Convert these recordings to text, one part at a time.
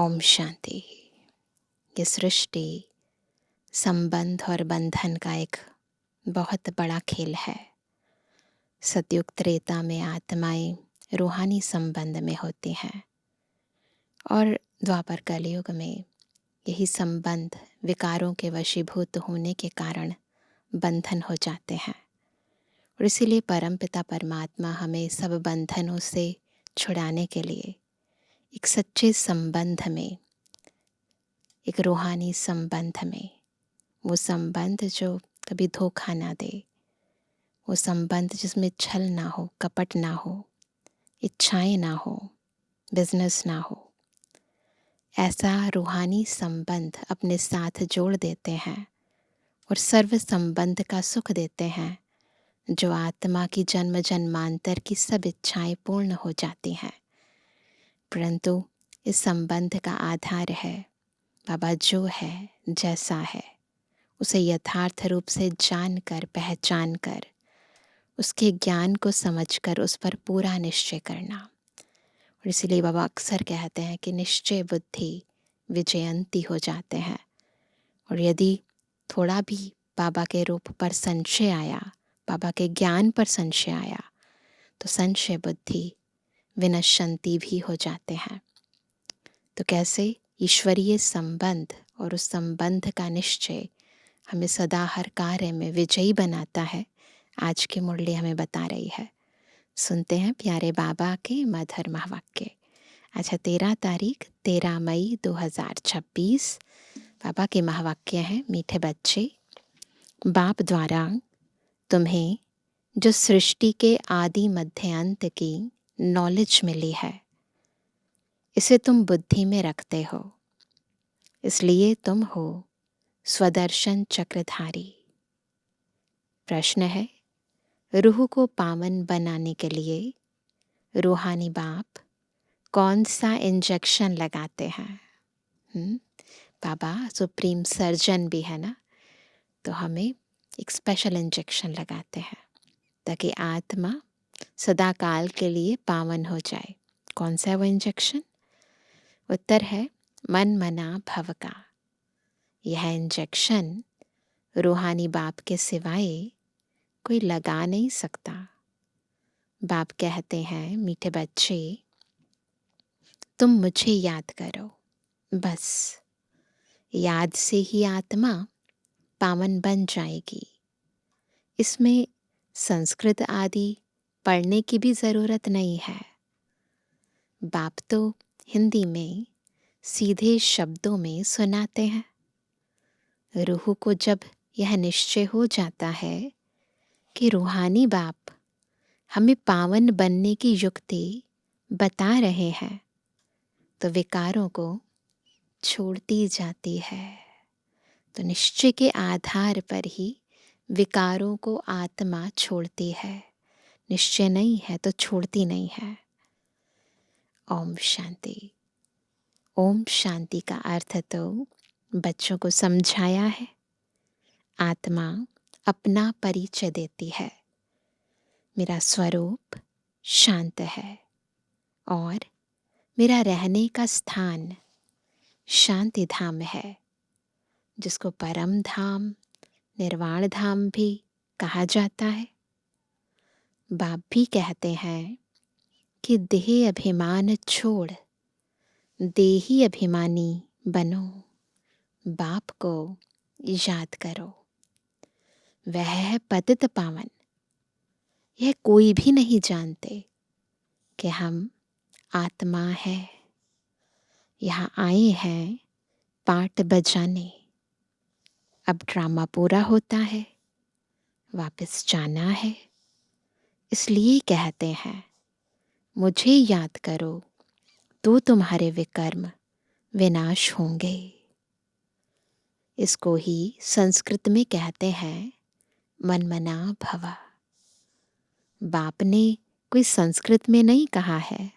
ओम शांति। ये सृष्टि संबंध और बंधन का एक बहुत बड़ा खेल है। सतयुग त्रेता में आत्माएं रूहानी संबंध में होती हैं और द्वापर कलयुग में यही संबंध विकारों के वशीभूत होने के कारण बंधन हो जाते हैं। और इसीलिए परमपिता परमात्मा हमें सब बंधनों से छुड़ाने के लिए एक सच्चे संबंध में, एक रूहानी संबंध में, वो संबंध जो कभी धोखा ना दे, वो संबंध जिसमें छल ना हो, कपट ना हो, इच्छाएं ना हो, बिजनेस ना हो, ऐसा रूहानी संबंध अपने साथ जोड़ देते हैं और सर्व संबंध का सुख देते हैं, जो आत्मा की जन्म जन्मांतर की सब इच्छाएं पूर्ण हो जाती हैं। परंतु इस संबंध का आधार है बाबा जो है, जैसा है, उसे यथार्थ रूप से जानकर, पहचान कर, उसके ज्ञान को समझकर उस पर पूरा निश्चय करना। और इसीलिए बाबा अक्सर कहते हैं कि निश्चय बुद्धि विजयंती हो जाते हैं। और यदि थोड़ा भी बाबा के रूप पर संशय आया, बाबा के ज्ञान पर संशय आया, तो संशय बुद्धि विनश्यंती भी हो जाते हैं। तो कैसे ईश्वरीय संबंध और उस संबंध का निश्चय हमें सदा हर कार्य में विजयी बनाता है, आज की मुरली हमें बता रही है। सुनते हैं प्यारे बाबा के मधुर महावाक्य। अच्छा, 13 तारीख 13 मई 2026 बाबा के महावाक्य हैं। मीठे बच्चे, बाप द्वारा तुम्हें जो सृष्टि के आदि मध्य अंत की नॉलेज मिली है, इसे तुम बुद्धि में रखते हो, इसलिए तुम हो स्वदर्शन चक्रधारी। प्रश्न है, रूह को पावन बनाने के लिए रूहानी बाप कौन सा इंजेक्शन लगाते हैं? बाबा सुप्रीम सर्जन भी है ना, तो हमें एक स्पेशल इंजेक्शन लगाते हैं ताकि आत्मा सदा काल के लिए पावन हो जाए। कौन सा है वो इंजेक्शन? उत्तर है मन मना भव का। यह इंजेक्शन रूहानी बाप के सिवाय कोई लगा नहीं सकता। बाप कहते हैं, मीठे बच्चे, तुम मुझे याद करो, बस याद से ही आत्मा पावन बन जाएगी। इसमें संस्कृत आदि पढ़ने की भी ज़रूरत नहीं है। बाप तो हिंदी में सीधे शब्दों में सुनाते हैं। रूह को जब यह निश्चय हो जाता है कि रूहानी बाप हमें पावन बनने की युक्ति बता रहे हैं, तो विकारों को छोड़ती जाती है। तो निश्चय के आधार पर ही विकारों को आत्मा छोड़ती है। निश्चय नहीं है तो छोड़ती नहीं है। ओम शांति। ओम शांति का अर्थ तो बच्चों को समझाया है। आत्मा अपना परिचय देती है, मेरा स्वरूप शांत है और मेरा रहने का स्थान शांति धाम है, जिसको परम धाम, निर्वाण धाम भी कहा जाता है। बाप भी कहते हैं कि देह अभिमान छोड़ देही अभिमानी बनो। बाप को याद करो, वह है पतित पावन। यह कोई भी नहीं जानते कि हम आत्मा है, यहाँ आए हैं पाठ बजाने। अब ड्रामा पूरा होता है, वापस जाना है। इसलिए कहते हैं, मुझे याद करो तो तुम्हारे विकर्म विनाश होंगे। इसको ही संस्कृत में कहते हैं मनमना भव। बाप ने कोई संस्कृत में नहीं कहा है,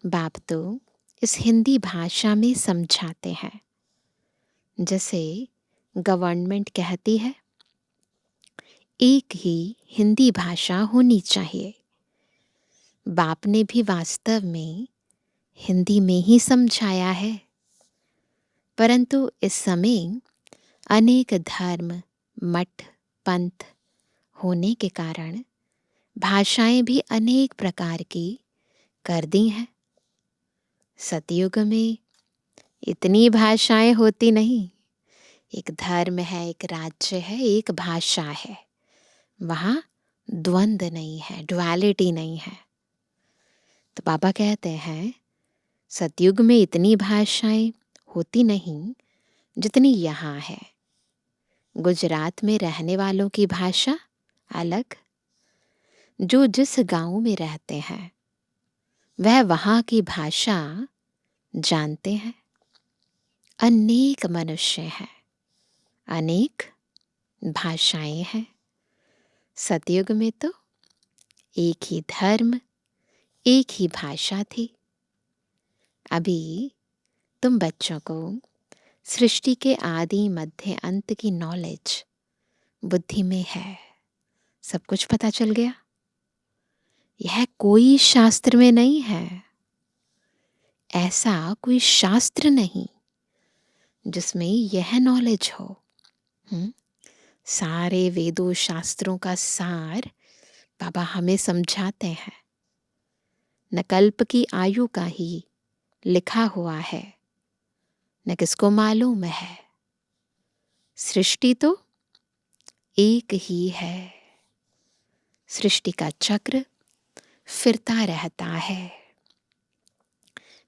बाप तो इस हिंदी भाषा में समझाते हैं। जैसे गवर्नमेंट कहती है एक ही हिंदी भाषा होनी चाहिए, बाप ने भी वास्तव में हिंदी में ही समझाया है, परंतु इस समय अनेक धर्म, मठ, पंथ होने के कारण भाषाएं भी अनेक प्रकार की कर दी हैं। सतयुग में इतनी भाषाएं होती नहीं। एक धर्म है, एक राज्य है, एक भाषा है। वहाँ द्वंद्व नहीं है, ड्युअलिटी नहीं है। तो बाबा कहते हैं सतयुग में इतनी भाषाएं होती नहीं जितनी यहाँ है। गुजरात में रहने वालों की भाषा अलग, जो जिस गांव में रहते हैं वह वहाँ की भाषा जानते हैं। अनेक मनुष्य हैं, अनेक भाषाएं हैं। सतयुग में तो एक ही धर्म, एक ही भाषा थी। अभी तुम बच्चों को सृष्टि के आदि मध्य अंत की नॉलेज बुद्धि में है, सब कुछ पता चल गया। यह कोई शास्त्र में नहीं है, ऐसा कोई शास्त्र नहीं जिसमें यह नॉलेज हो। सारे वेदों शास्त्रों का सार बाबा हमें समझाते हैं। न कल्प की आयु का ही लिखा हुआ है, न किसको मालूम है। सृष्टि तो एक ही है। सृष्टि का चक्र फिरता रहता है।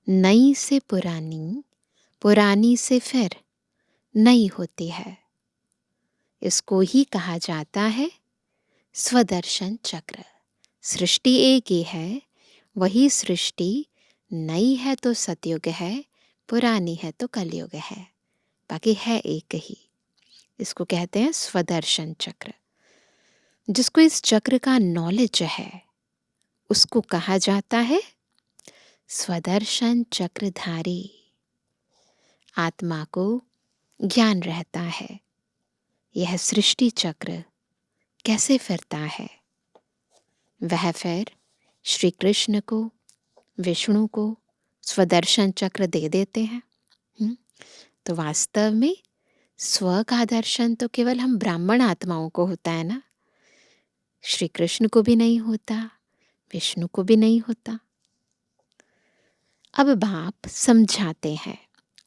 नई से पुरानी, पुरानी से फिर नई होती है। इसको ही कहा जाता है स्वदर्शन चक्र। सृष्टि एक ही है, वही सृष्टि नई है तो सतयुग है, पुरानी है तो कलयुग है, बाकी है एक ही। इसको कहते हैं स्वदर्शन चक्र। जिसको इस चक्र का नॉलेज है उसको कहा जाता है स्वदर्शन चक्रधारी। आत्मा को ज्ञान रहता है यह सृष्टि चक्र कैसे फिरता है। वह फिर श्री कृष्ण को, विष्णु को स्वदर्शन चक्र दे देते हैं। तो वास्तव में स्व का दर्शन तो केवल हम ब्राह्मण आत्माओं को होता है ना, श्री कृष्ण को भी नहीं होता, विष्णु को भी नहीं होता। अब बाप समझाते हैं,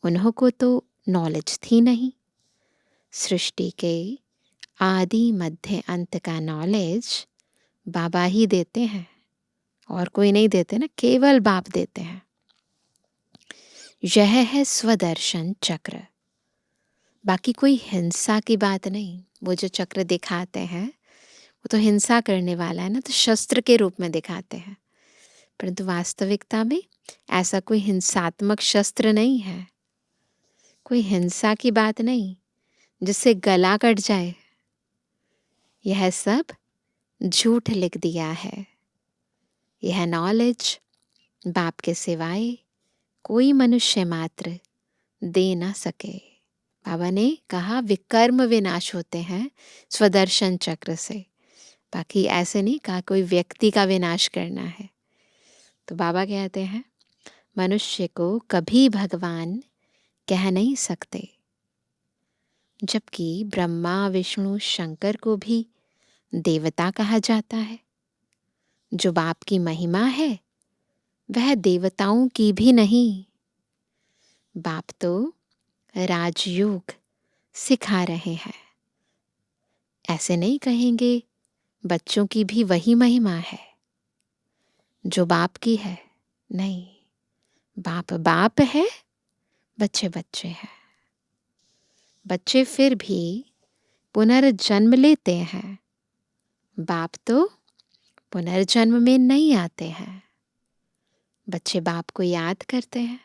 उन्हों को तो नॉलेज थी नहीं। सृष्टि के आदि मध्य अंत का नॉलेज बाबा ही देते हैं, और कोई नहीं देते ना, केवल बाप देते हैं। यह है स्वदर्शन चक्र। बाकी कोई हिंसा की बात नहीं। वो जो चक्र दिखाते हैं वो तो हिंसा करने वाला है ना, तो शस्त्र के रूप में दिखाते हैं, परंतु वास्तविकता में ऐसा कोई हिंसात्मक शस्त्र नहीं है। कोई हिंसा की बात नहीं जिससे गला कट जाए। यह सब झूठ लिख दिया है। यह नॉलेज बाप के सिवाय कोई मनुष्य मात्र दे ना सके। बाबा ने कहा विकर्म विनाश होते हैं स्वदर्शन चक्र से, बाकी ऐसे नहीं कहा कोई व्यक्ति का विनाश करना है। तो बाबा कहते हैं मनुष्य को कभी भगवान कह नहीं सकते, जबकि ब्रह्मा, विष्णु, शंकर को भी देवता कहा जाता है। जो बाप की महिमा है वह देवताओं की भी नहीं। बाप तो राजयोग सिखा रहे हैं। ऐसे नहीं कहेंगे बच्चों की भी वही महिमा है जो बाप की है। नहीं, बाप बाप है, बच्चे बच्चे हैं। बच्चे फिर भी पुनर्जन्म लेते हैं, बाप तो पुनर्जन्म में नहीं आते हैं। बच्चे बाप को याद करते हैं।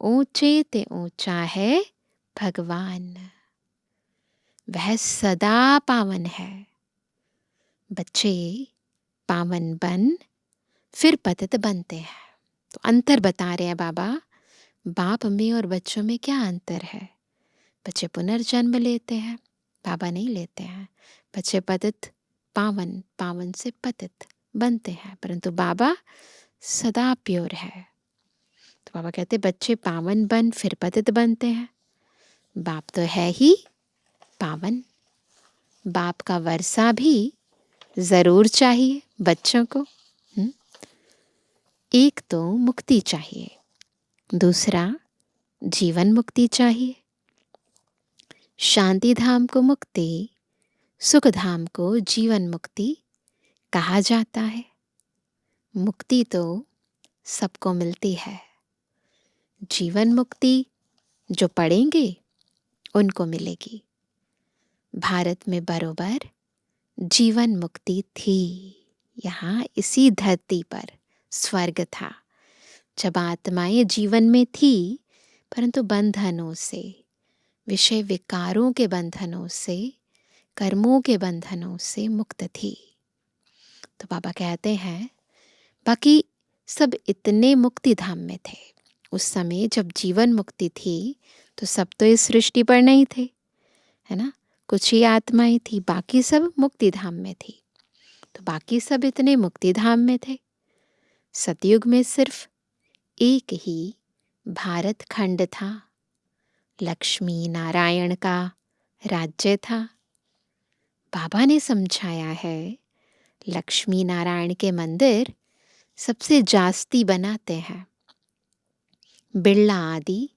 ऊंचे ते ऊंचा है भगवान, वह सदा पावन है। बच्चे पावन बन फिर पतित बनते हैं। तो अंतर बता रहे हैं बाबा, बाप में और बच्चों में क्या अंतर है। बच्चे पुनर्जन्म लेते हैं, बाबा नहीं लेते हैं। बच्चे पतित पावन, पावन से पतित बनते हैं, परंतु बाबा सदा प्योर है। तो बाबा कहते बच्चे पावन बन फिर पतित बनते हैं। बाप तो है ही पावन, बाप का वर्षा भी ज़रूर चाहिए बच्चों को। एक तो मुक्ति चाहिए, दूसरा जीवन मुक्ति चाहिए। शांति धाम को मुक्ति, सुख धाम को जीवन मुक्ति कहा जाता है। मुक्ति तो सबको मिलती है, जीवन मुक्ति जो पढ़ेंगे उनको मिलेगी। भारत में बरोबर जीवन मुक्ति थी। यहाँ इसी धरती पर स्वर्ग था, जब आत्माएं जीवन में थी, परंतु बंधनों से, विषय विकारों के बंधनों से, कर्मों के बंधनों से मुक्त थी। तो बाबा कहते हैं बाकी सब इतने मुक्ति धाम में थे। उस समय जब जीवन मुक्ति थी तो सब तो इस सृष्टि पर नहीं थे, है ना, कुछ ही आत्माएं थी, बाकी सब मुक्ति धाम में थी। तो बाकी सब इतने मुक्ति धाम में थे। सतयुग में सिर्फ एक ही भारत खंड था, लक्ष्मी नारायण का राज्य था। बाबा ने समझाया है लक्ष्मी नारायण के मंदिर सबसे जास्ती बनाते हैं। बिरला आदि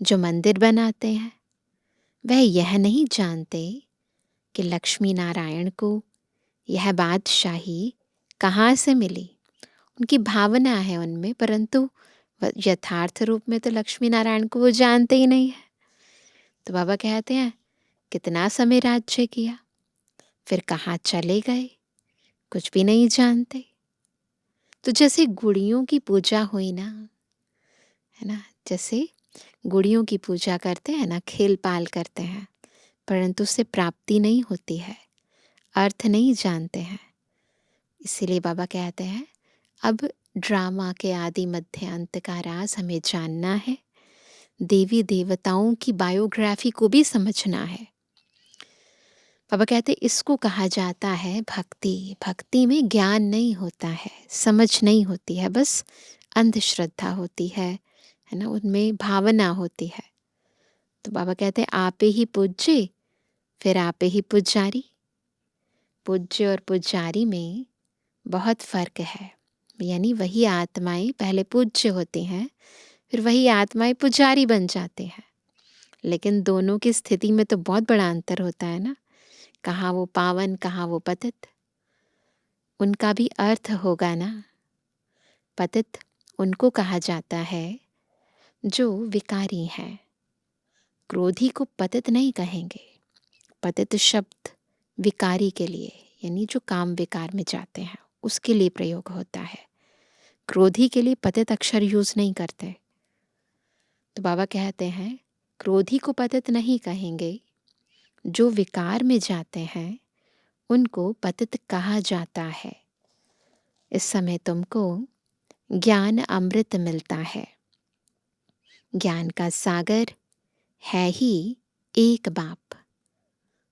जो मंदिर बनाते हैं वह यह नहीं जानते कि लक्ष्मी नारायण को यह बादशाही कहाँ से मिली। उनकी भावना है उनमें, परंतु यथार्थ रूप में तो लक्ष्मी नारायण को वो जानते ही नहीं है। तो बाबा कहते हैं कितना समय राज्य किया, फिर कहाँ चले गए, कुछ भी नहीं जानते। तो जैसे गुड़ियों की पूजा हुई ना, है ना, जैसे गुड़ियों की पूजा करते हैं ना, खेल पाल करते हैं, परंतु उससे प्राप्ति नहीं होती है, अर्थ नहीं जानते हैं। इसीलिए बाबा कहते हैं अब ड्रामा के आदि मध्य अंत का राज हमें जानना है, देवी देवताओं की बायोग्राफी को भी समझना है। बाबा कहते इसको कहा जाता है भक्ति। भक्ति में ज्ञान नहीं होता है, समझ नहीं होती है, बस अंधश्रद्धा होती है ना, उनमें भावना होती है। तो बाबा कहते हैं आप ही पूज्य फिर आप ही पुजारी। पूज्य और पुजारी में बहुत फर्क है, यानी वही आत्माएं पहले पूज्य होती हैं, फिर वही आत्माएं पुजारी बन जाते हैं। लेकिन दोनों की स्थिति में तो बहुत बड़ा अंतर होता है ना, कहाँ वो पावन कहाँ वो पतित। उनका भी अर्थ होगा ना। पतित उनको कहा जाता है जो विकारी हैं। क्रोधी को पतित नहीं कहेंगे। पतित शब्द विकारी के लिए, यानी जो काम विकार में जाते हैं, उसके लिए प्रयोग होता है। क्रोधी के लिए पतित अक्षर यूज नहीं करते। तो बाबा कहते हैं क्रोधी को पतित नहीं कहेंगे, जो विकार में जाते हैं उनको पतित कहा जाता है। इस समय तुमको ज्ञान अमृत मिलता है। ज्ञान का सागर है ही एक बाप।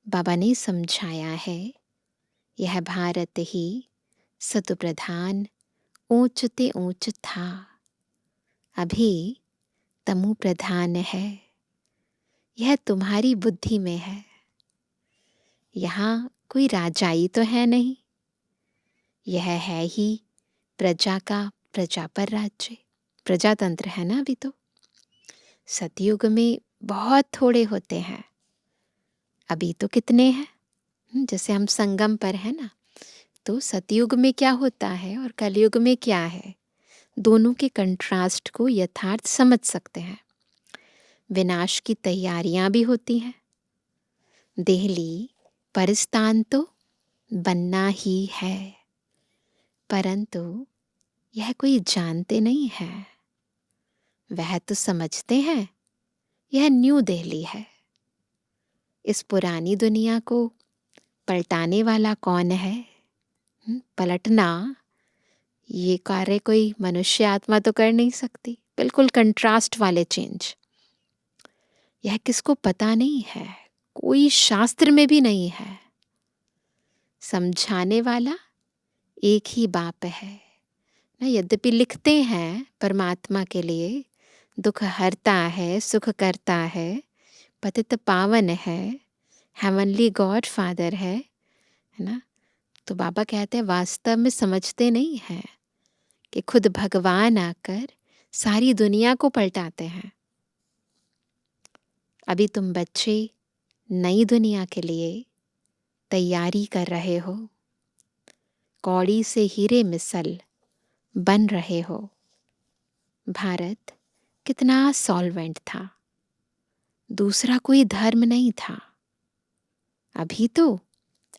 बाबा ने समझाया है यह भारत ही सतु प्रधान ऊंचते ऊंच था, अभी तमु प्रधान है। यह तुम्हारी बुद्धि में है। यहाँ कोई राजाई तो है नहीं, यह है ही प्रजा का प्रजा पर राज्य, प्रजातंत्र है ना। अभी तो सतयुग में बहुत थोड़े होते हैं, अभी तो कितने हैं। जैसे हम संगम पर है ना, तो सतयुग में क्या होता है और कलयुग में क्या है, दोनों के कंट्रास्ट को यथार्थ समझ सकते हैं। विनाश की तैयारियां भी होती हैं। देहली परिस्तान तो बनना ही है, परंतु यह कोई जानते नहीं है। वह तो समझते हैं यह न्यू दिल्ली है। इस पुरानी दुनिया को पलटाने वाला कौन है? पलटना ये कार्य कोई मनुष्य आत्मा तो कर नहीं सकती। बिल्कुल कंट्रास्ट वाले चेंज, यह किसको पता नहीं है, कोई शास्त्र में भी नहीं है। समझाने वाला एक ही बाप है ना। यद्यपि लिखते हैं परमात्मा के लिए, दुख हरता है, सुख करता है, पतित पावन है, हेवनली गॉड फादर है ना। तो बाबा कहते हैं वास्तव में समझते नहीं हैं कि खुद भगवान आकर सारी दुनिया को पलटाते हैं। अभी तुम बच्चे नई दुनिया के लिए तैयारी कर रहे हो, कौड़ी से हीरे मिसल बन रहे हो। भारत कितना सॉल्वेंट था, दूसरा कोई धर्म नहीं था। अभी तो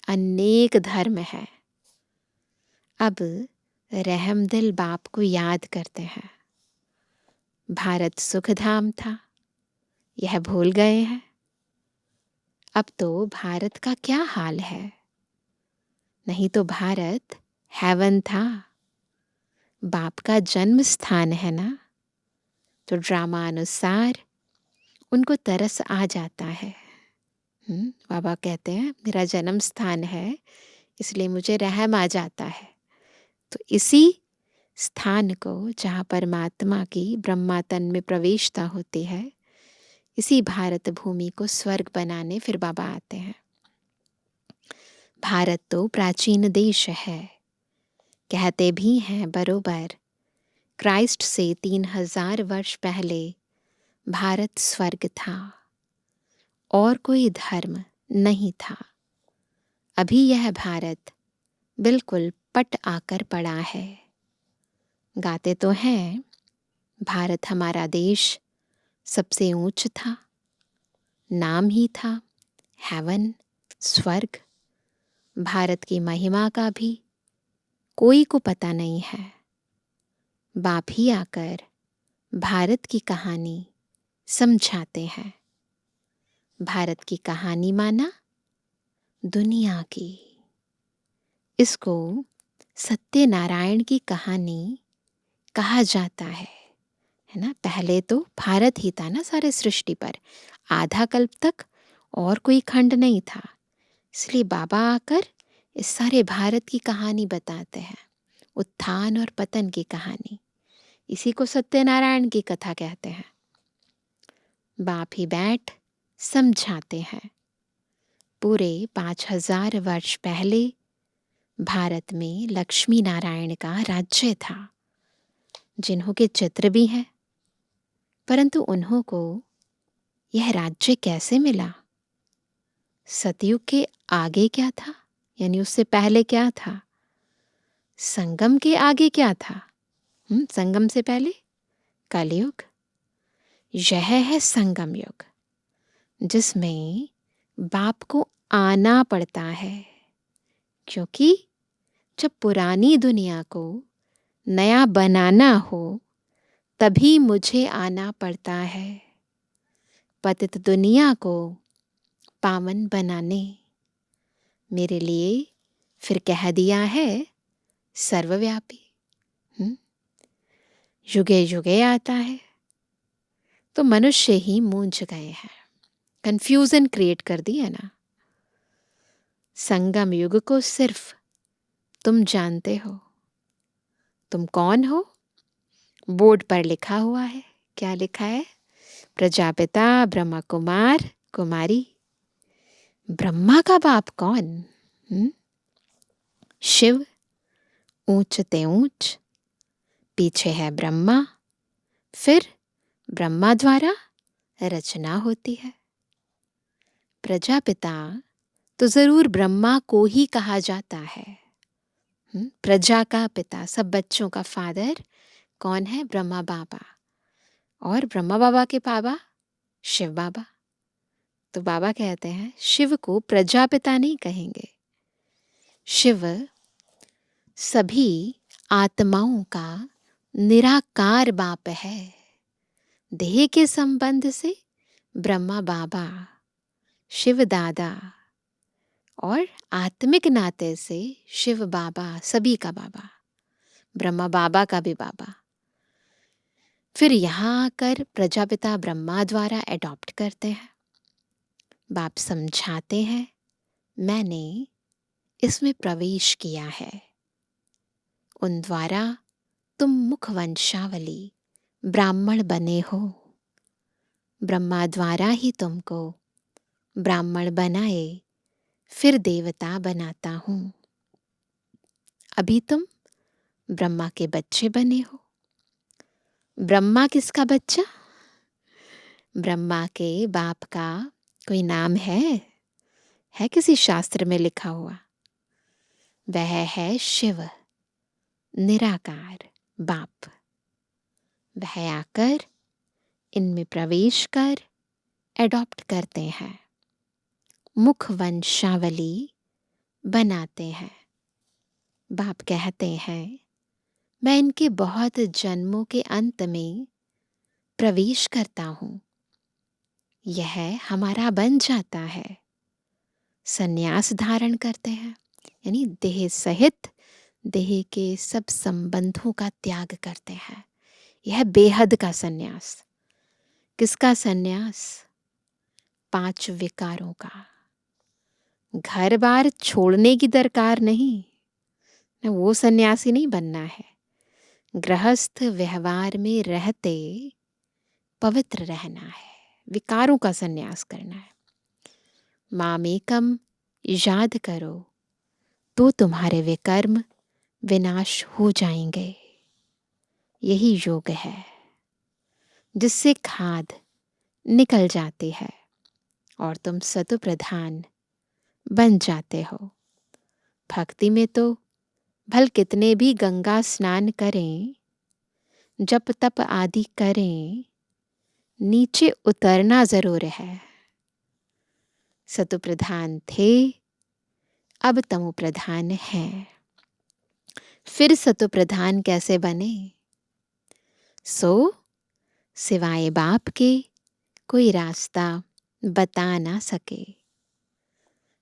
अनेक धर्म है। अब रहमदिल बाप को याद करते हैं। भारत सुखधाम था, यह भूल गए हैं। अब तो भारत का क्या हाल है। नहीं तो भारत हेवन था, बाप का जन्म स्थान है ना। तो ड्रामा अनुसार उनको तरस आ जाता है। बाबा कहते हैं मेरा जन्म स्थान है, इसलिए मुझे रहम आ जाता है। तो इसी स्थान को जहाँ परमात्मा की ब्रह्मातन में प्रवेशता होती है, इसी भारत भूमि को स्वर्ग बनाने फिर बाबा आते हैं। भारत तो प्राचीन देश है, कहते भी हैं बरोबर क्राइस्ट से 3000 वर्ष पहले भारत स्वर्ग था और कोई धर्म नहीं था। अभी यह भारत बिल्कुल पट आकर पड़ा है। गाते तो हैं भारत हमारा देश सबसे ऊंच था, नाम ही था हेवन, स्वर्ग। भारत की महिमा का भी कोई को पता नहीं है। बाप ही आकर भारत की कहानी समझाते हैं। भारत की कहानी माना दुनिया की। इसको सत्यनारायण की कहानी कहा जाता है ना। पहले तो भारत ही था ना सारे सृष्टि पर, आधा कल्प तक और कोई खंड नहीं था। इसलिए बाबा आकर इस सारे भारत की कहानी बताते हैं, उत्थान और पतन की कहानी। इसी को सत्यनारायण की कथा कहते हैं। बाप ही बैठ समझाते हैं। पूरे 5000 वर्ष पहले भारत में लक्ष्मी नारायण का राज्य था, जिन्हों के चित्र भी हैं। परंतु उन्हों को यह राज्य कैसे मिला? सतयुग के आगे क्या था, यानी उससे पहले क्या था? संगम के आगे क्या था? संगम से पहले कलयुग। यह है संगम युग, जिसमें बाप को आना पड़ता है। क्योंकि जब पुरानी दुनिया को नया बनाना हो, तभी मुझे आना पड़ता है पतित दुनिया को पावन बनाने। मेरे लिए फिर कह दिया है सर्वव्यापी। युगे युगे आता है। तो मनुष्य ही मूंझ गए हैं, कंफ्यूजन क्रिएट कर दिया ना। संगम युग को सिर्फ तुम जानते हो। तुम कौन हो? बोर्ड पर लिखा हुआ है। क्या लिखा है? प्रजापिता ब्रह्मा कुमार कुमारी। ब्रह्मा का बाप कौन? शिव, ऊंच ते ऊंच, पीछे है ब्रह्मा, फिर ब्रह्मा द्वारा रचना होती है। प्रजापिता तो जरूर ब्रह्मा को ही कहा जाता है। प्रजा का पिता, सब बच्चों का फादर कौन है? ब्रह्मा बाबा। और ब्रह्मा बाबा के बाबा शिव बाबा। तो बाबा कहते हैं शिव को प्रजापिता नहीं कहेंगे। शिव सभी आत्माओं का निराकार बाप है। देह के संबंध से ब्रह्मा बाबा, शिव दादा, और आत्मिक नाते से शिव बाबा, सभी का बाबा, ब्रह्मा बाबा का भी बाबा। फिर यहाँ आकर प्रजापिता ब्रह्मा द्वारा एडॉप्ट करते हैं। बाप समझाते हैं मैंने इसमें प्रवेश किया है। उन द्वारा तुम मुख वंशावली ब्राह्मण बने हो, ब्रह्मा द्वारा ही तुमको ब्राह्मण बनाए, फिर देवता बनाता हूँ। अभी तुम ब्रह्मा के बच्चे बने हो। ब्रह्मा किसका बच्चा? ब्रह्मा के बाप का कोई नाम है किसी शास्त्र में लिखा हुआ? वह है शिव, निराकार बाप। वह आकर इनमें प्रवेश कर एडॉप्ट करते हैं, मुख वंशावली बनाते हैं। बाप कहते हैं मैं इनके बहुत जन्मों के अंत में प्रवेश करता हूँ, यह हमारा बन जाता है। संन्यास धारण करते हैं, यानी देह सहित देह के सब संबंधों का त्याग करते हैं। यह बेहद का संन्यास। किसका संन्यास? 5 विकारों का। घर बार छोड़ने की दरकार नहीं, वो सन्यासी नहीं बनना है। गृहस्थ व्यवहार में रहते पवित्र रहना है, विकारों का संन्यास करना है। मामेकम याद करो तो तुम्हारे विकर्म विनाश हो जाएंगे। यही योग है जिससे खाद निकल जाती है और तुम सत्व प्रधान बन जाते हो। भक्ति में तो भल कितने भी गंगा स्नान करें, जप तप आदि करें, नीचे उतरना जरूर है। सत्व प्रधान थे, अब तमो प्रधान है। फिर सत्व प्रधान कैसे बने? सो सिवाय बाप के कोई रास्ता बता ना सके।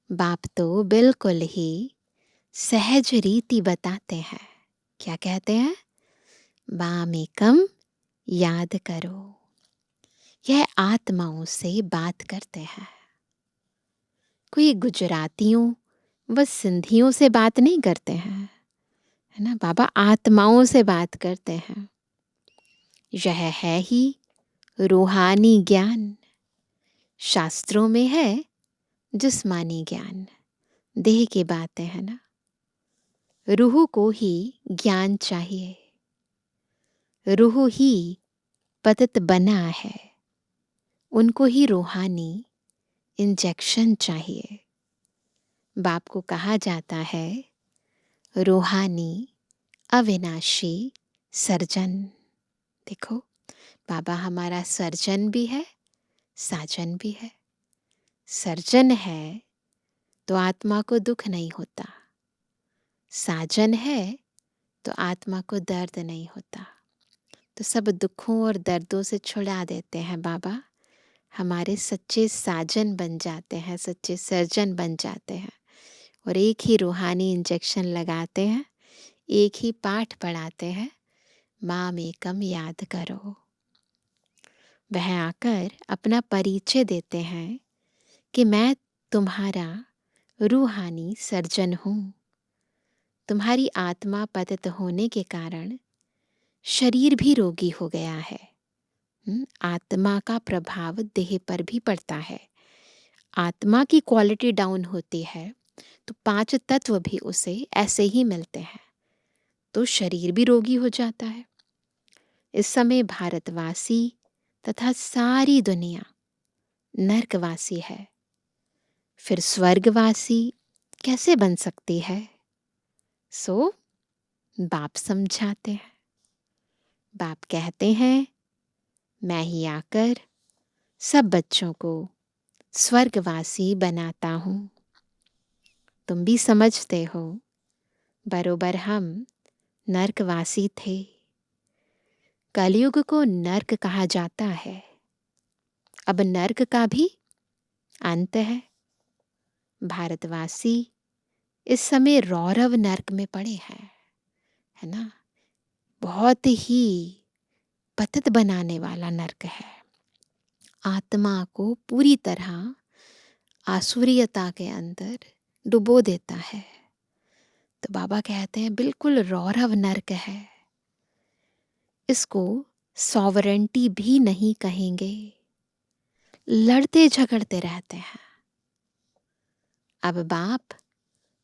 बाप तो बिल्कुल ही सहज रीति बताते हैं। क्या कहते हैं? मामेकम याद करो। यह आत्माओं से बात करते हैं। कोई गुजरातियों व सिंधियों से बात नहीं करते हैं, है ना। बाबा आत्माओं से बात करते हैं। यह है ही रूहानी ज्ञान। शास्त्रों में है जिस्मानी ज्ञान, देह की बातें है ना। रूह को ही ज्ञान चाहिए, रूह ही पतित बना है, उनको ही रूहानी इंजेक्शन चाहिए। बाप को कहा जाता है रूहानी अविनाशी सर्जन। देखो, बाबा हमारा सर्जन भी है, साजन भी है। सर्जन है तो आत्मा को दुख नहीं होता, साजन है तो आत्मा को दर्द नहीं होता। तो सब दुखों और दर्दों से छुड़ा देते हैं बाबा। हमारे सच्चे साजन बन जाते हैं, सच्चे सर्जन बन जाते हैं और एक ही रूहानी इंजेक्शन लगाते हैं, एक ही पाठ पढ़ाते हैं, माम एकम याद करो। वह आकर अपना परिचय देते हैं कि मैं तुम्हारा रूहानी सर्जन हूँ। तुम्हारी आत्मा पतित होने के कारण शरीर भी रोगी हो गया है। आत्मा का प्रभाव देह पर भी पड़ता है। आत्मा की क्वालिटी डाउन होती है तो 5 तत्व भी उसे ऐसे ही मिलते हैं, तो शरीर भी रोगी हो जाता है। इस समय भारतवासी तथा सारी दुनिया नरकवासी है, फिर स्वर्गवासी कैसे बन सकती है? सो बाप समझाते हैं। बाप कहते हैं मैं ही आकर सब बच्चों को स्वर्गवासी बनाता हूँ। तुम भी समझते हो, बरोबर हम नरकवासी थे। कलयुग को नर्क कहा जाता है। अब नर्क का भी अंत है। भारतवासी इस समय रौरव नर्क में पड़े हैं, है ना। बहुत ही पतित बनाने वाला नर्क है। आत्मा को पूरी तरह आसुरियता के अंदर डुबो देता है। तो बाबा कहते हैं बिल्कुल रौरव नर्क है। इसको सॉवरेंटी भी नहीं कहेंगे, लड़ते झगड़ते रहते हैं। अब बाप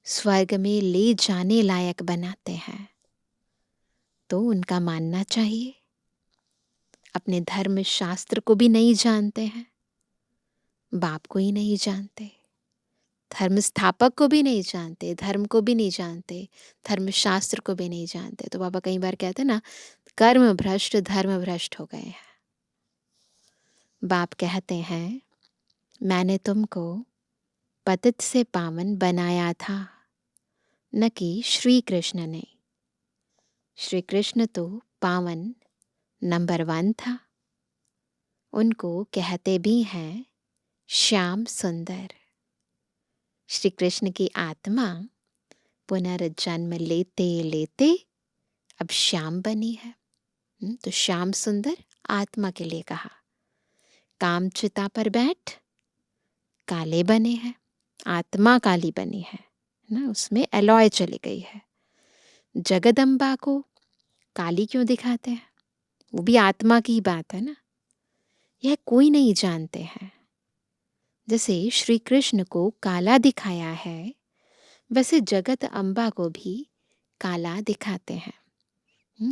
स्वर्ग में ले जाने लायक बनाते हैं तो उनका मानना चाहिए। अपने धर्म शास्त्र को भी नहीं जानते हैं, बाप को ही नहीं जानते, धर्म स्थापक को भी नहीं जानते, धर्म को भी नहीं जानते, धर्म शास्त्र को भी नहीं जानते। तो बाबा कई बार कहते हैं ना, कर्म भ्रष्ट धर्म भ्रष्ट हो गए हैं। बाप कहते हैं, मैंने तुमको पतित से पावन बनाया था, न कि श्री कृष्ण ने। श्री कृष्ण तो पावन नंबर 1 था। उनको कहते भी हैं श्याम सुंदर। श्री कृष्ण की आत्मा पुनर्जन्म लेते लेते अब श्याम बनी है। तो श्याम सुंदर आत्मा के लिए कहा। काम चिता पर बैठ काले बने हैं, आत्मा काली बनी है ना, उसमें एलॉय चली गई है। जगदम्बा को काली क्यों दिखाते हैं? वो भी आत्मा की ही बात है ना। यह कोई नहीं जानते हैं। जैसे श्री कृष्ण को काला दिखाया है, वैसे जगत अम्बा को भी काला दिखाते हैं।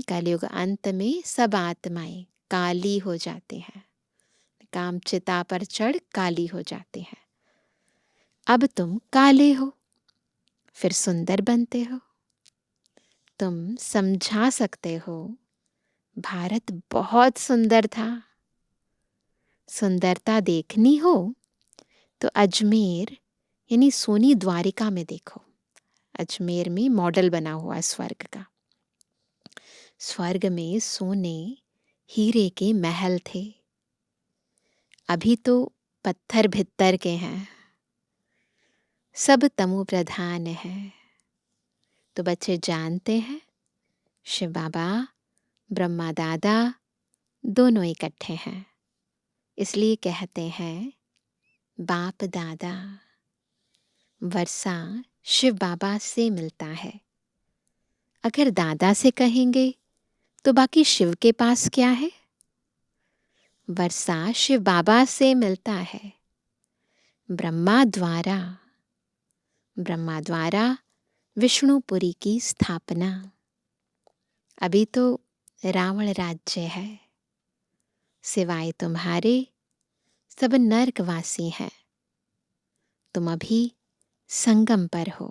कलयुग अंत में सब आत्माएं काली हो जाती हैं, काम चिता पर चढ़ काली हो जाती हैं। अब तुम काले हो, फिर सुंदर बनते हो। तुम समझा सकते हो भारत बहुत सुंदर था। सुंदरता देखनी हो तो अजमेर यानी सोनी द्वारिका में देखो। अजमेर में मॉडल बना हुआ है स्वर्ग का। स्वर्ग में सोने हीरे के महल थे, अभी तो पत्थर भित्तर के हैं, सब तमो प्रधान है। तो बच्चे जानते हैं शिव बाबा ब्रह्मा दादा दोनों इकट्ठे हैं, इसलिए कहते हैं बाप दादा। वर्षा शिव बाबा से मिलता है। अगर दादा से कहेंगे तो बाकी शिव के पास क्या है? वर्षा शिव बाबा से मिलता है। ब्रह्मा द्वारा विष्णुपुरी की स्थापना। अभी तो रावण राज्य है, सिवाय तुम्हारे सब नरकवासी हैं। तुम अभी संगम पर हो,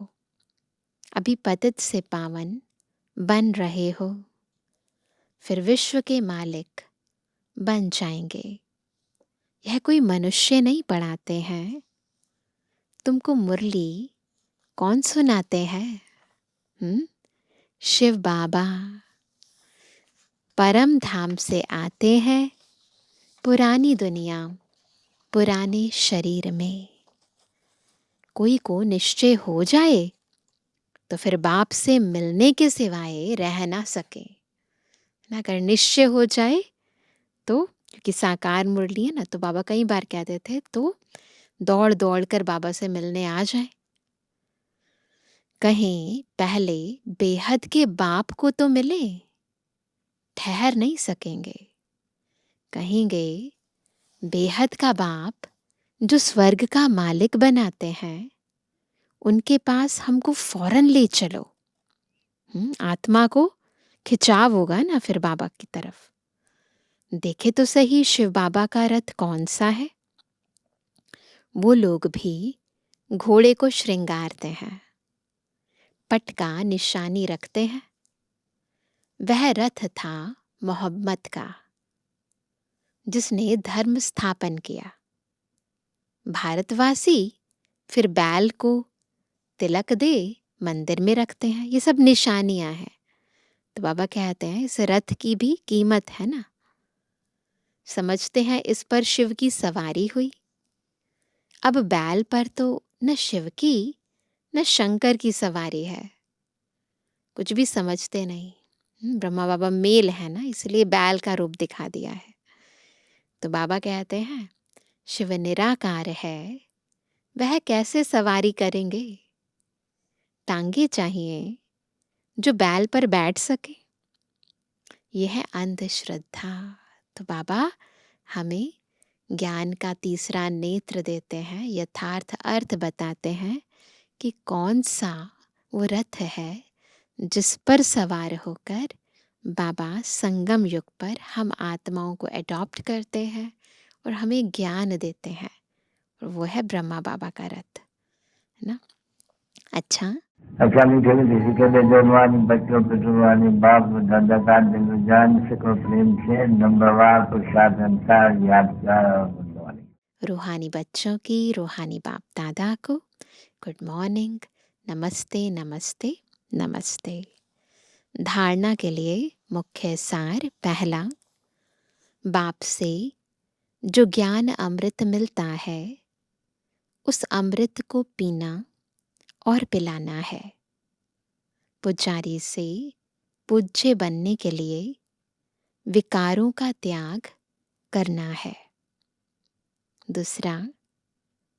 अभी पतित से पावन बन रहे हो, फिर विश्व के मालिक बन जाएंगे। यह कोई मनुष्य नहीं पढ़ाते हैं, तुमको मुरली कौन सुनाते हैं? शिव बाबा परम धाम से आते हैं, पुरानी दुनिया पुराने शरीर में। कोई को निश्चय हो जाए तो फिर बाप से मिलने के सिवाय रह ना सके ना। अगर निश्चय हो जाए तो, क्योंकि साकार मुरली है ना, तो बाबा कई बार कहते थे तो दौड़ दौड़ कर बाबा से मिलने आ जाए। कहीं पहले बेहद के बाप को तो मिले, ठहर नहीं सकेंगे। कहेंगे बेहद का बाप जो स्वर्ग का मालिक बनाते हैं, उनके पास हमको फौरन ले चलो। आत्मा को खिंचाव होगा ना फिर बाबा की तरफ। देखे तो सही शिव बाबा का रथ कौन सा है। वो लोग भी घोड़े को श्रृंगारते हैं, पट का निशानी रखते हैं। वह रथ था मोहम्मद का, जिसने धर्म स्थापन किया। भारतवासी फिर बैल को तिलक दे मंदिर में रखते हैं। ये सब निशानियां हैं। तो बाबा कहते हैं इस रथ की भी कीमत है ना। समझते हैं इस पर शिव की सवारी हुई। अब बैल पर तो न शिव की न शंकर की सवारी है, कुछ भी समझते नहीं। ब्रह्मा बाबा मेल है ना, इसलिए बैल का रूप दिखा दिया है। तो बाबा कहते हैं शिव निराकार है, वह कैसे सवारी करेंगे? टांगे चाहिए जो बैल पर बैठ सके। ये है अंधश्रद्धा। तो बाबा हमें ज्ञान का तीसरा नेत्र देते हैं, यथार्थ अर्थ बताते हैं कि कौन सा वो रथ है जिस पर सवार होकर बाबा संगम युग पर हम आत्माओं को अडॉप्ट करते हैं और हमें ज्ञान देते हैं, और वो है ब्रह्मा बाबा का रथ, है ना। अच्छा मीठे मीठे के बेजवानी बच्चों पे जुबानी बाप दादा का दिल जान सको प्रेम से नंबरवार प्रसाद संसार याद रूहानी बच्चों की रूहानी बाप दादा को गुड मॉर्निंग, नमस्ते नमस्ते नमस्ते। धारणा के लिए मुख्य सार, पहला, बाप से जो ज्ञान अमृत मिलता है उस अमृत को पीना और पिलाना है। पुजारी से पूज्य बनने के लिए विकारों का त्याग करना है। दूसरा,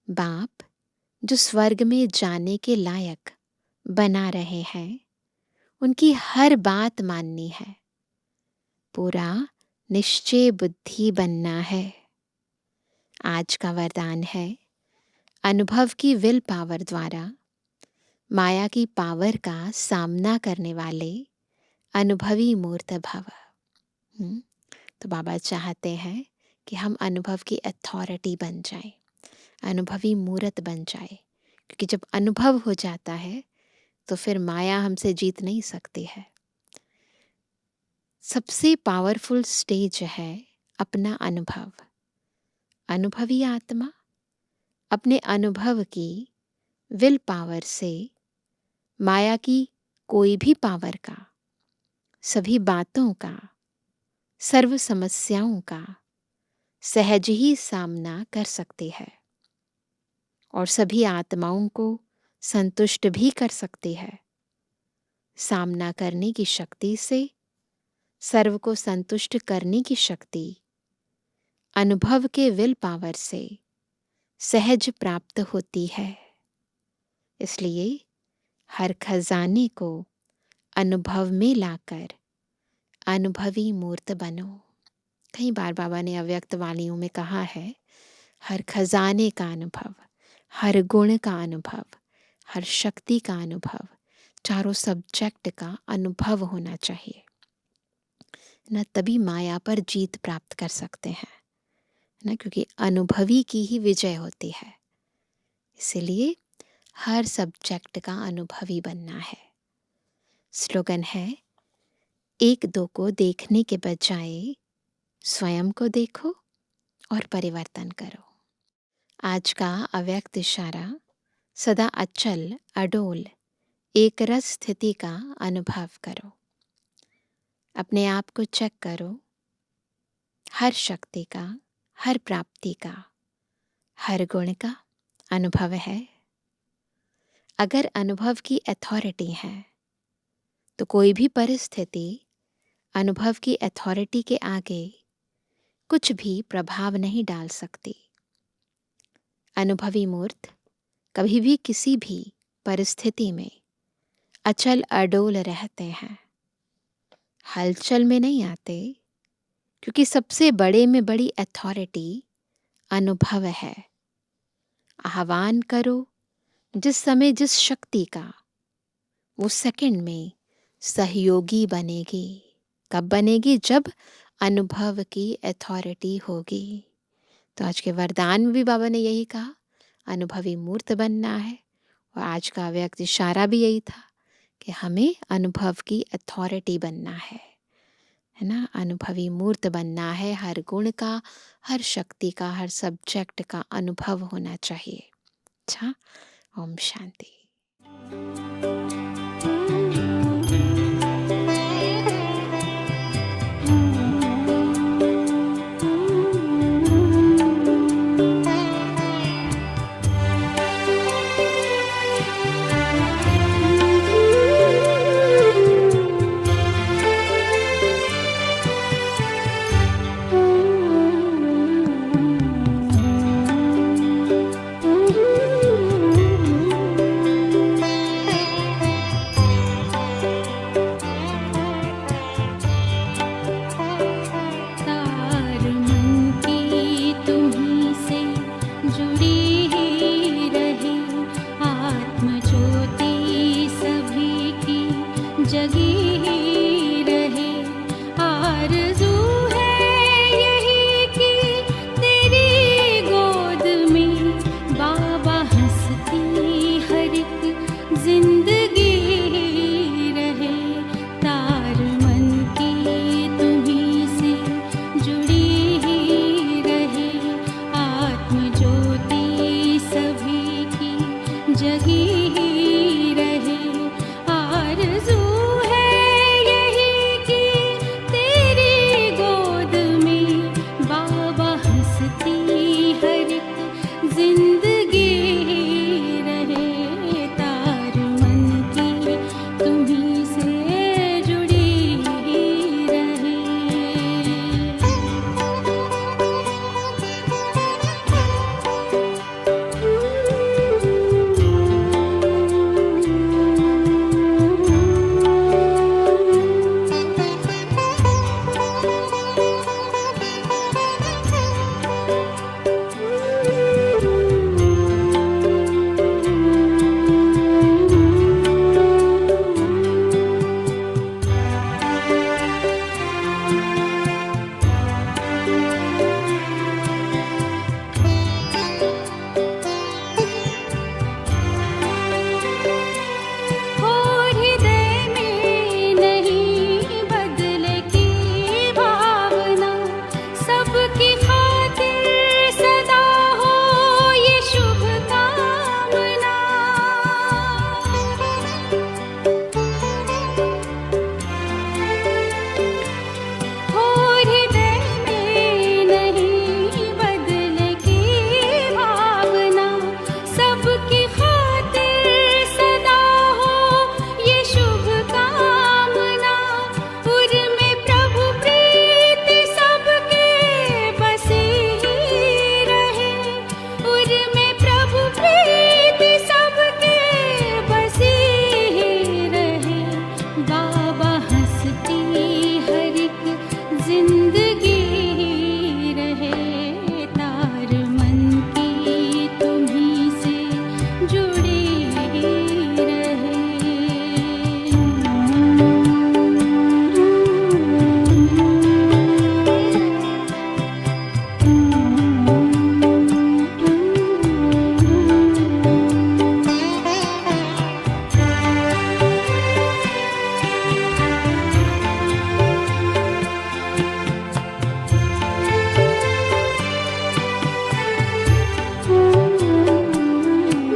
बाप जो स्वर्ग में जाने के लायक बना रहे हैं उनकी हर बात माननी है, पूरा निश्चय बुद्धि बनना है। आज का वरदान है अनुभव की विल पावर द्वारा माया की पावर का सामना करने वाले अनुभवी मूर्त भव। तो बाबा चाहते हैं कि हम अनुभव की अथॉरिटी बन जाए, अनुभवी मूर्त बन जाए, क्योंकि जब अनुभव हो जाता है तो फिर माया हमसे जीत नहीं सकती है। सबसे पावरफुल स्टेज है अपना अनुभव। अनुभवी आत्मा अपने अनुभव की विल पावर से माया की कोई भी पावर का, सभी बातों का, सर्व समस्याओं का सहज ही सामना कर सकती है और सभी आत्माओं को संतुष्ट भी कर सकती है। सामना करने की शक्ति से, सर्व को संतुष्ट करने की शक्ति अनुभव के विल पावर से सहज प्राप्त होती है। इसलिए हर खजाने को अनुभव में लाकर अनुभवी मूर्त बनो। कई बार बाबा ने अव्यक्त वाणियों में कहा है, हर खजाने का अनुभव, हर गुण का अनुभव, हर शक्ति का अनुभव, चारों सब्जेक्ट का अनुभव होना चाहिए ना, तभी माया पर जीत प्राप्त कर सकते हैं ना, क्योंकि अनुभवी की ही विजय होती है। इसीलिए हर सब्जेक्ट का अनुभवी बनना है। स्लोगन है, एक दो को देखने के बजाय स्वयं को देखो और परिवर्तन करो। आज का अव्यक्त इशारा, सदा अचल अडोल एक रस स्थिति का अनुभव करो। अपने आप को चेक करो, हर शक्ति का, हर प्राप्ति का, हर गुण का अनुभव है। अगर अनुभव की अथॉरिटी है तो कोई भी परिस्थिति अनुभव की अथॉरिटी के आगे कुछ भी प्रभाव नहीं डाल सकती। अनुभवी मूर्त कभी भी किसी भी परिस्थिति में अचल अडोल रहते हैं, हलचल में नहीं आते, क्योंकि सबसे बड़े में बड़ी अथॉरिटी अनुभव है। आह्वान करो जिस समय जिस शक्ति का, वो सेकंड में सहयोगी बनेगी। कब बनेगी? जब अनुभव की अथॉरिटी होगी। तो आज के वरदान में भी बाबा ने यही कहा, अनुभवी मूर्त बनना है, और आज का व्यक्त इशारा भी यही था कि हमें अनुभव की अथॉरिटी बनना है ना, अनुभवी मूर्त बनना है। हर गुण का, हर शक्ति का, हर सब्जेक्ट का अनुभव होना चाहिए। अच्छा, ओम शांति। जिंदगी रहे तार मन की तुम्हीं से जुड़ी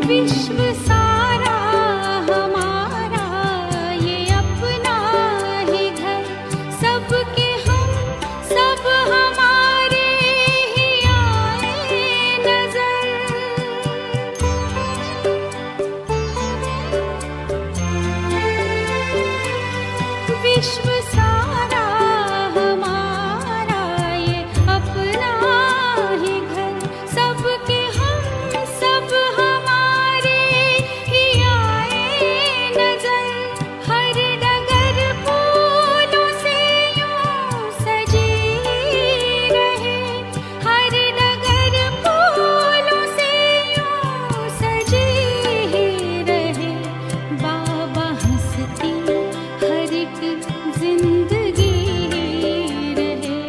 विश्व सारा हमारा ये अपना ही घर, सबके हम सब हमारे ही आए नजर। विश्व सारा हमारा ये अपना ही घर, सबके हम सब हमारे ही आए नजर। हर डगर फूलों से यूं सजी रहे, हर डगर फूलों से यूं सजी रहे। बाबा हंसती हर एक जिंदगी रहे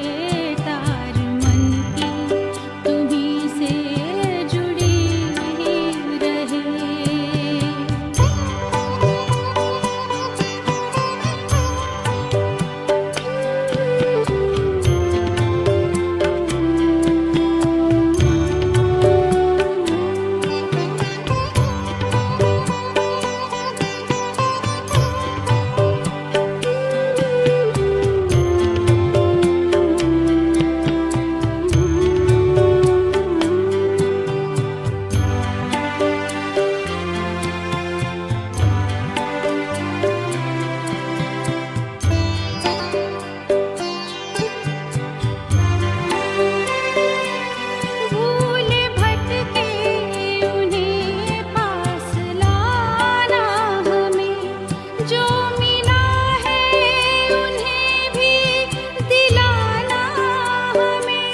तार मन की तुम्हीं से जुड़ी रहे। भूले भटके उन्हें पास लाना हमें, जो मिला है उन्हें भी दिलाना हमें।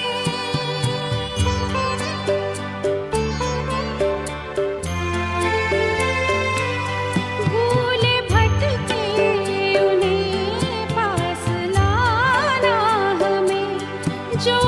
भूले भटके उन्हें पास लाना हमें, जो